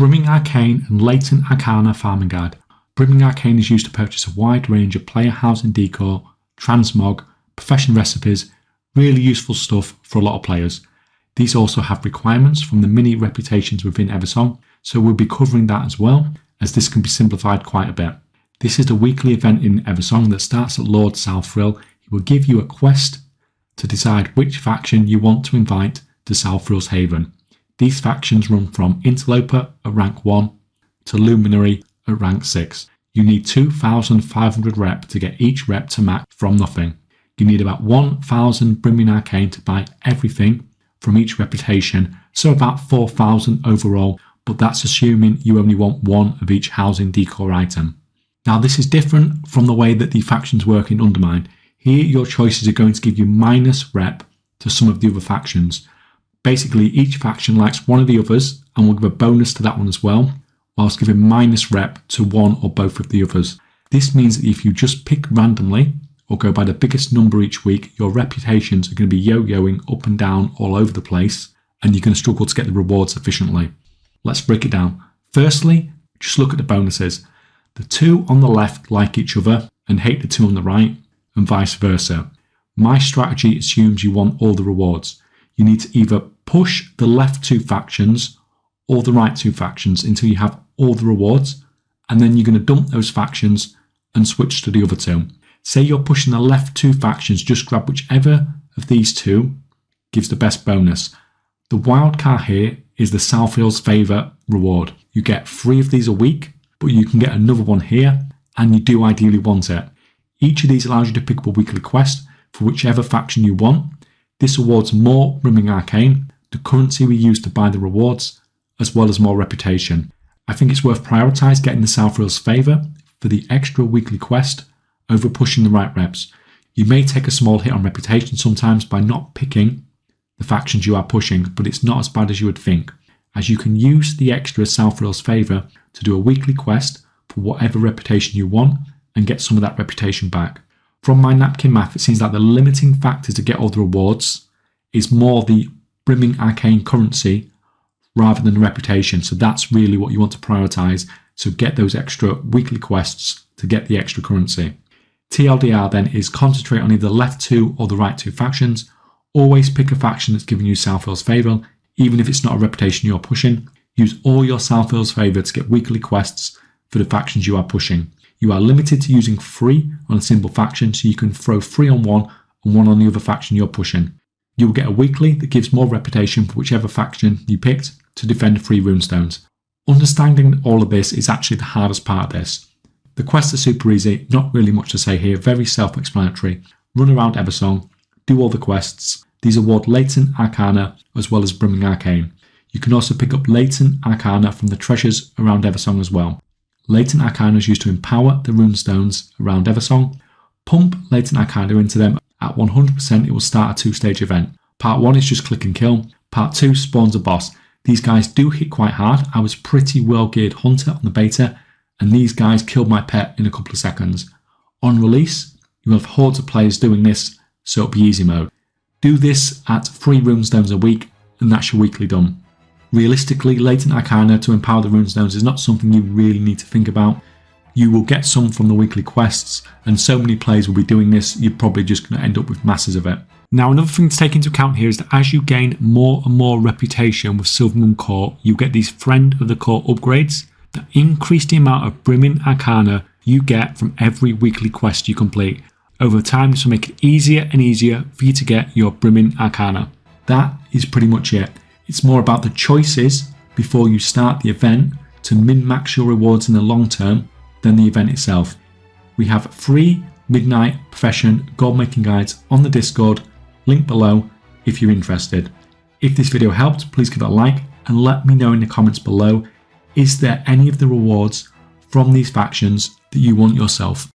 Brimming Arcane and Latent Arcana Farming Guide. Brimming Arcane is used to purchase a wide range of player housing decor, transmog, profession recipes, really useful stuff for a lot of players. These also have requirements from the mini reputations within Eversong, so we'll be covering that as well, as this can be simplified quite a bit. This is the weekly event in Eversong that starts at Lord Salfrill. He will give you a quest to decide which faction you want to invite to Salfrill's Haven. These factions run from Interloper at rank 1 to Luminary at rank 6. You need 2,500 rep to get each rep to max from nothing. You need about 1,000 Brimming Arcane to buy everything from each reputation, so about 4,000 overall, but that's assuming you only want one of each housing decor item. Now this is different from the way that the factions work in Undermine. Here your choices are going to give you minus rep to some of the other factions. Basically each faction likes one of the others and will give a bonus to that one as well, whilst giving minus rep to one or both of the others. This means that if you just pick randomly or go by the biggest number each week, your reputations are going to be yo-yoing up and down all over the place, and you're going to struggle to get the rewards efficiently. Let's break it down. Firstly, just look at the bonuses. The two on the left like each other and hate the two on the right, and vice versa. My strategy assumes you want all the rewards. You need to either push the left two factions or the right two factions until you have all the rewards, and then you're going to dump those factions and switch to the other two. Say you're pushing the left two factions, just grab whichever of these two gives the best bonus. The wild card here is the Salfrill's Favour reward. You get 3 of these a week, but you can get another one here, and you do ideally want it. Each of these allows you to pick up a weekly quest for whichever faction you want. This awards more Brimming Arcane, the currency we use to buy the rewards, as well as more reputation. I think it's worth prioritising getting the Salfrill's Favour for the extra weekly quest over pushing the right reps. You may take a small hit on reputation sometimes by not picking the factions you are pushing, but it's not as bad as you would think, as you can use the extra Salfrill's Favour to do a weekly quest for whatever reputation you want and get some of that reputation back. From my napkin math, it seems like the limiting factor to get all the rewards is more the Brimming Arcane currency rather than the reputation, so that's really what you want to prioritise, so get those extra weekly quests to get the extra currency. TLDR then is concentrate on either the left two or the right two factions. Always pick a faction that's giving you Salfrill's Favour, even if it's not a reputation you're pushing. Use all your Salfrill's Favour to get weekly quests for the factions you are pushing. You are limited to using 3 on a single faction, so you can throw 3 on one and 1 on the other faction you're pushing. You will get a weekly that gives more reputation for whichever faction you picked to defend 3 runestones. Understanding all of this is actually the hardest part of this. The quests are super easy, not really much to say here, very self-explanatory. Run around Eversong, do all the quests. These award Latent Arcana as well as Brimming Arcane. You can also pick up Latent Arcana from the treasures around Eversong as well. Latent Arcana is used to empower the runestones around Eversong. Pump Latent Arcana into them. At 100% it will start a 2-stage event. Part 1 is just click and kill. Part 2 spawns a boss. These guys do hit quite hard. I was pretty well geared hunter on the beta, and these guys killed my pet in a couple of seconds. On release, you have hordes of players doing this, so it'll be easy mode. Do this at 3 runestones a week, and that's your weekly done. Realistically, Latent Arcana to empower the runestones is not something you really need to think about. You will get some from the weekly quests, and so many players will be doing this, you're probably just going to end up with masses of it. Now, another thing to take into account here is that as you gain more and more reputation with Silvermoon Core, you get these Friend of the Core upgrades that increase the amount of Brimming Arcana you get from every weekly quest you complete. Over time, this will make it easier and easier for you to get your Brimming Arcana. That is pretty much it. It's more about the choices before you start the event to min-max your rewards in the long term than the event itself. We have 3 Midnight Profession gold making guides on the Discord, link below if you're interested. If this video helped, please give it a like and let me know in the comments below, is there any of the rewards from these factions that you want yourself?